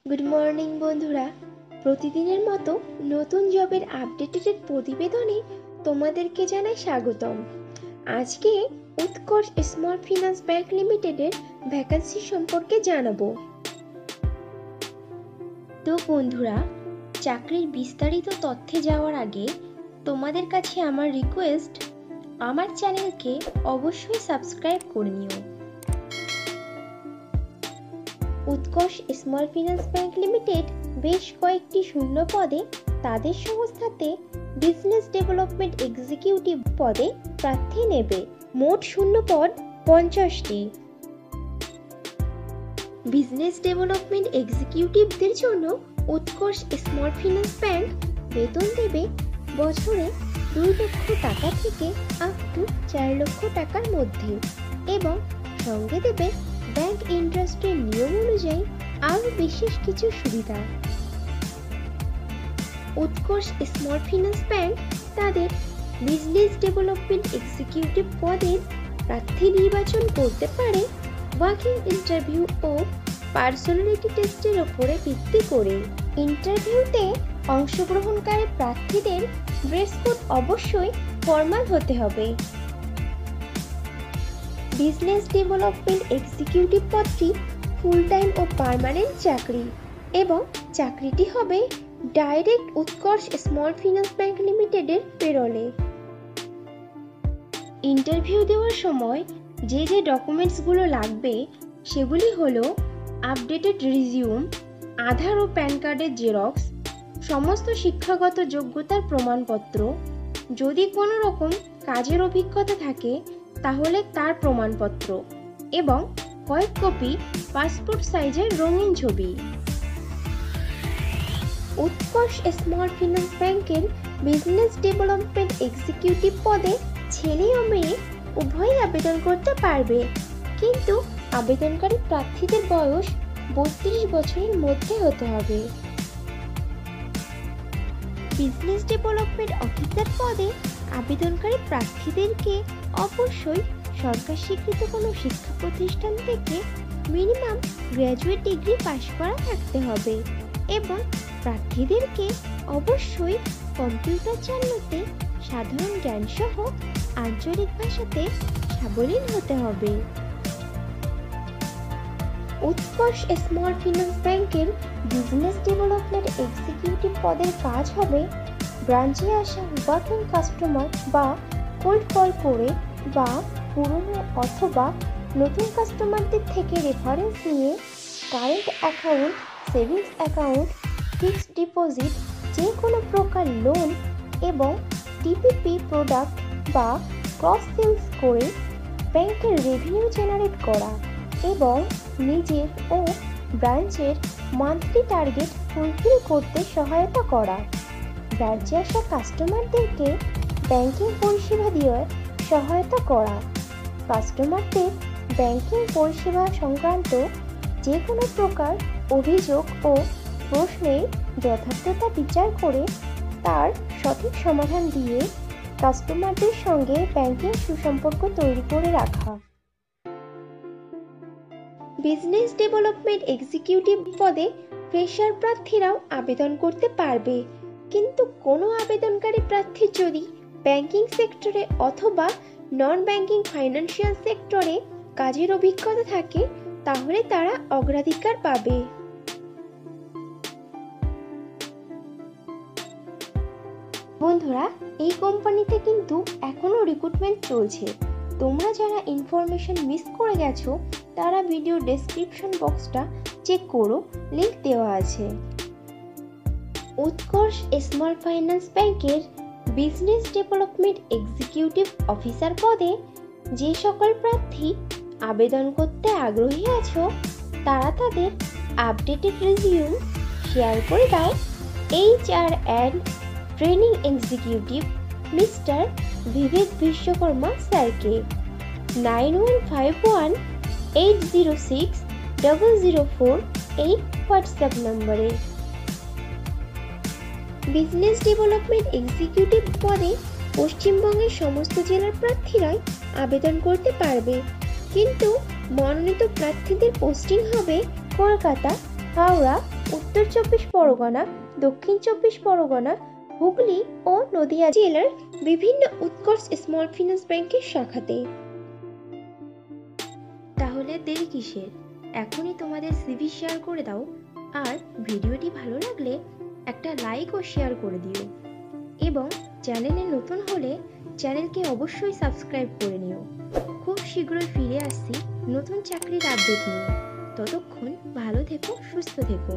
Good morning বন্ধুরা। প্রতিদিনের মতো নতুন জবের আপডেটেড প্রতিবেদনে তোমাদেরকে জানাই স্বাগতম। আজকে উৎকর্ষ স্মল ফিন্যান্স ব্যাংক লিমিটেডের ভ্যাকান্সি সম্পর্কে জানাবো। তো বন্ধুরা, চাকরির বিস্তারিত তথ্যে যাওয়ার আগে তোমাদের কাছে আমার রিকোয়েস্ট, আমার চ্যানেলকে অবশ্যই সাবস্ক্রাইব করে নিও। উৎকর্ষ স্মল ফিন্যান্স ব্যাংক লিমিটেড বেশ কয়েকটি শূন্য পদে তাদের সংস্থাতে বিজনেস ডেভেলপমেন্ট এক্সিকিউটিভ পদে প্রার্থী নেবে। মোট শূন্য পদ 50টি। বিজনেস ডেভেলপমেন্ট এক্সিকিউটিভদের জন্য উৎকর্ষ স্মল ফিন্যান্স ব্যাংক বেতন দেবে বছরে 2 লক্ষ টাকা থেকে আপ টু 4 লক্ষ টাকার মধ্যে, এবং সঙ্গে দেবে ব্যাংক ইন্ডাস্ট্রির নিয়ম অনুযায়ী আরও বিশেষ কিছু সুবিধা। উৎকর্ষ স্মল ফিন্যান্স ব্যাংক তাদের বিজনেস ডেভেলপমেন্ট এক্সিকিউটিভ পদের প্রার্থী নির্বাচন করতে পারে ওয়াকিং ইন্টারভিউ ও পার্সোনালিটি টেস্টের উপরে ভিত্তি করে। ইন্টারভিউতে অংশগ্রহণকারী প্রার্থীদের ড্রেস কোড অবশ্যই ফর্মাল হতে হবে। বিজনেস ডেভেলপমেন্ট এক্সিকিউটিভ পদটি ফুল টাইম ও পার্মানেন্ট চাকরি, এবং চাকরিটি হবে ডাইরেক্ট উৎকর্ষ স্মল ফিন্যান্স ব্যাংক লিমিটেডের পেরোলে। ইন্টারভিউ দেওয়ার সময় যে যে ডকুমেন্টসগুলো লাগবে সেগুলি হলো আপডেটেড রিজিউম, আধার ও প্যান কার্ডের জেরক্স, সমস্ত শিক্ষাগত যোগ্যতার প্রমাণপত্র, যদি কোনো রকম কাজের অভিজ্ঞতা থাকে তাহলে তার প্রমাণপত্র, এবং কয়েক কপি পাসপোর্ট সাইজের রঙিন ছবি। উৎকর্ষ স্মল ফিন্যান্স ব্যাংকের বিজনেস ডেভেলপমেন্ট এক্সিকিউটিভ পদে ছেলে ও মেয়ে উভয়ই আবেদন করতে পারবে, কিন্তু আবেদনকারী প্রার্থীদের বয়স 32 বছরের মধ্যে হতে হবে। বিজনেস ডেভেলপমেন্ট অফিসার পদে আবেদনকারী প্রার্থীদেরকে অবশ্যই সরকার স্বীকৃত কোনো শিক্ষা প্রতিষ্ঠান থেকে মিনিমাম গ্র্যাজুয়েট ডিগ্রি পাশ করা থাকতে হবে, এবং প্রার্থীদেরকে অবশ্যই কম্পিউটার চালাতে সাধারণ জ্ঞান সহ আঞ্চলিক ভাষাতে সাবলীল হতে হবে। উৎকর্ষ স্মল ফিন্যান্স ব্যাংকের বিজনেস ডেভেলপমেন্ট এক্সিকিউটিভ পদের কাজ হবে ব্রাঞ্চে আসা ওয়াকিং কাস্টমার বা কোল্ড কল করে বা পুরনো অথবা নতুন কাস্টমারদের থেকে রেফারেন্স নিয়ে current account, savings account, fixed deposit, যে কোনো প্রকার লোন এবং টিপিপি প্রোডাক্ট বা ক্রস সেলস করে ব্যাংকের রেভিনিউ জেনারেট করা, এবং নিজের ও ব্রাঞ্চের মান্থলি টার্গেট ফুলফিল করতে সহায়তা করা। ব্রাঞ্চে আসা কাস্টমারদেরকে ব্যাংকিং পরিষেবা দিয়ে সহায়তা করা। কাস্টমারদের ব্যাংকিং পরিষেবা সংক্রান্ত যে কোনো প্রকার অভিযোগ ও প্রশ্নের যথার্থতা বিচার করে তার সঠিক সমাধান দিয়ে কাস্টমারদের সঙ্গে ব্যাংকিং সুসম্পর্ক তৈরি করে রাখা। বিজনেস ডেভেলপমেন্ট এক্সিকিউটিভ পদে ফ্রেশার প্রার্থীরাও আবেদন করতে পারবে, কিন্তু কোনো আবেদনকারী প্রার্থীর যদি ব্যাংকিং সেক্টরে অথবা নন ব্যাংকিং ফাইন্যান্সিয়াল সেক্টরে কাজের অভিজ্ঞতা থাকে তাহলে তারা অগ্রাধিকার পাবে। বন্ধুরা, এই কোম্পানিতে কিন্তু এখনো রিক্রুটমেন্ট চলছে। তোমরা যারা ইনফরমেশন মিস করে গেছো তারা ভিডিও ডেসক্রিপশন বক্সটা চেক করো, লিংক দেওয়া আছে। উৎকর্ষ স্মল ফাইন্যান্স ব্যাংকের বিজনেস ডেভেলপমেন্ট এক্সিকিউটিভ অফিসার পদে যে সকল প্রার্থী আবেদন করতে আগ্রহী আছো তারা তাদের আপডেটেড রিজিউম শেয়ার করে দাও HR and training executive mister Vivek Vishwakarma স্যারকে 9151806004 এই হোয়াটসঅ্যাপ নম্বরে। বিজনেস ডেভেলপমেন্ট এক্সিকিউটিভ পদে পশ্চিমবঙ্গের সমস্ত জেলার প্রার্থীরাই আবেদন করতে পারবে, কিন্তু মনোনীত প্রার্থীদের পোস্টিং হবে কলকাতা, হাওড়া, উত্তর 24 পরগনা, দক্ষিণ 24 পরগনা, হুগলি ও নদিয়া জেলার বিভিন্ন উৎকর্ষ স্মল ফিন্যান্স ব্যাংকের শাখাতে। তাহলে দেরি কিসের? এখনই তোমাদের সিভি শেয়ার করে দাও, আর ভিডিওটি ভালো লাগলে একটা লাইক ও শেয়ার করে দিও, এবং চ্যানেলে নতুন হলে চ্যানেলকে অবশ্যই সাবস্ক্রাইব করে নিও। খুব শীঘ্রই ফিরে আসছি নতুন চাকরির আপডেট নিয়ে। ততক্ষণ ভালো থেকো, সুস্থ থেকো।